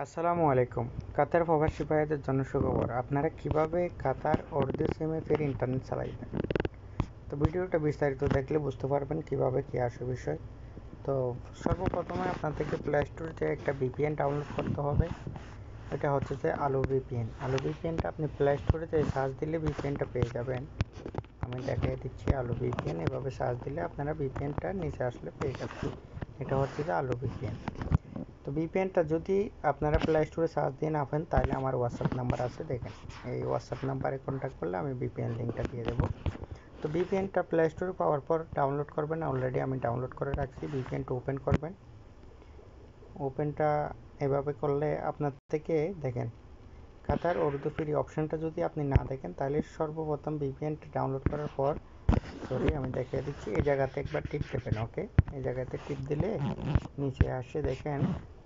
আসসালামু আলাইকুম। কাতার প্রবাসী ভাইদের জন্য সুখবর। আপনারা কিভাবে কাতার উর্দু সিমে ফের ইন্টারনেট চালাইবেন। তো ভিডিওটা বিস্তারিত দেখলে বুঝতে পারবেন কিভাবে কি আসে বিষয়। তো সর্বপ্রথমে আপনাদেরকে প্লে স্টোর থেকে একটা ভিপিএন ডাউনলোড করতে হবে। এটা হচ্ছে যে আলো ভিপিএন। আলো ভিপিএনটা আপনি প্লে স্টোরে যে সার্চ দিলে ভিপিএনটা পেয়ে যাবেন। আমি দেখিয়ে দিচ্ছি আলো ভিপিএন। এভাবে সার্চ দিলে আপনারা ভিপিএনটা নিচে আসলে পেয়ে যাবেন। এটা হচ্ছে যে আলো ভিপিএন। তো ভিপিএনটা যদি আপনারা প্লে স্টোরে সার্চ দিয়ে না পান তাহলে আমার হোয়াটসঅ্যাপ নাম্বার আছে, দেখেন এই হোয়াটসঅ্যাপ নাম্বারে কন্ট্যাক্ট করলে আমি ভিপিএন লিঙ্কটা দিয়ে দেবো। তো ভিপিএনটা প্লে স্টোরে পাওয়ার পর ডাউনলোড করবেন। অলরেডি আমি ডাউনলোড করে রাখছি। ভিপিএনটা ওপেন করবেন। ওপেনটা এভাবে করলে আপনার থেকে দেখেন কাতার উর্দু ফ্রি অপশানটা যদি আপনি না দেখেন তাহলে সর্বপ্রথম ভিপিএনটা ডাউনলোড করার পর আমি দেখিয়ে দিচ্ছি, এই জায়গাতে একবার টিপ দেবেন। ওকে, এই জায়গাতে টিপ দিলে নিচে আসে দেখেন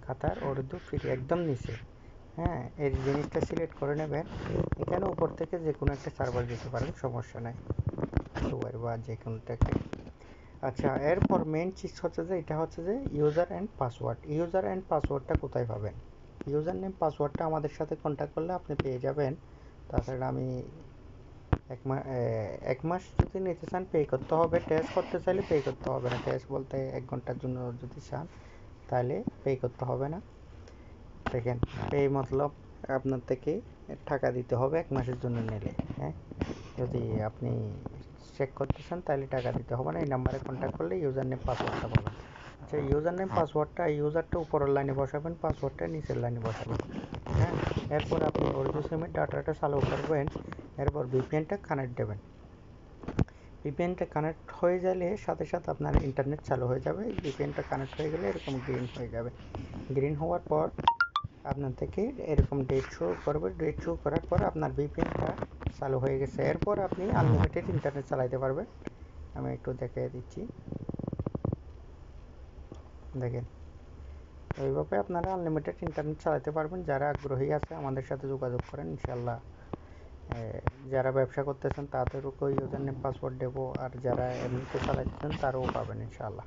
কাতার উর্দু ফ্রি, একদম নিচে। হ্যাঁ, এই জিনিসটা সিলেক্ট করে নেবেন। এখানে উপর থেকে যে কোনো একটা সার্ভার দিতে পারেন, সমস্যা নাই, দুবার বা যে কোনোটাকে। আচ্ছা, এরপর মেন চিজ হচ্ছে যে এটা হচ্ছে যে user and password. User and পাসওয়ার্ডটা কোথায় পাবেন? ইউজার নেম পাসওয়ার্ডটা আমাদের সাথে কন্ট্যাক্ট করলে আপনি পেয়ে যাবেন। তাছাড়া আমি এক মাস যদি নিতে চান পে করতে হবে। টেস্ট করতে চাইলে পে করতে হবে না। টেস্ট বলতে 1 ঘন্টার জন্য যদি চান তাহলে পে করতে হবে না। দেখেন, পে মতলব আপনার থেকে টাকা দিতে হবে 1 মাসের জন্য নিলে। হ্যাঁ, যদি আপনি চেক করতে চান তাহলে টাকা দিতে হবে না। এই নাম্বারে কন্ট্যাক্ট করলে ইউজার নেম পাসওয়ার্ডটা পাবেন। আচ্ছা, ইউজার নেম পাসওয়ার্ডটা, ইউজারটা উপরের লাইনে বসাবেন, পাসওয়ার্ডটা নিচের লাইনে বসাবেন। হ্যাঁ, এরপর আপনি উর্দু সিমের ডাটাটা চালু করবেন। এরপর ভিপিএনটা কানেক্ট দেবেন। ভিপিএনটা কানেক্ট হয়ে গেলে সাথে সাথে আপনার ইন্টারনেট চালু হয়ে যাবে। ভিপিএনটা কানেক্ট হয়ে গেলে এরকম গ্রিন হয়ে যাবে। গ্রিন হওয়ার পর আপনার থেকে এরকম ডেট শো করবে। ডেট শো করার পর আপনার ভিপিএনটা চালু হয়ে গেছে। এরপর আপনি আনলিমিটেড ইন্টারনেট চালাতে পারবেন। আমি একটু দেখিয়ে দিচ্ছি, দেখেন এইভাবে আপনারা আনলিমিটেড ইন্টারনেট চালাতে পারবেন। যারা আগ্রহী আছে আমাদের সাথে যোগাযোগ করেন, ইনশাল্লাহ। যারা ব্যবসা করতেছেন তাদেরকেও ইউজার নেম পাসওয়ার্ড দেবো, আর যারা এমনিতে চালাচ্ছেন তারাও পাবেন ইনশাল্লাহ।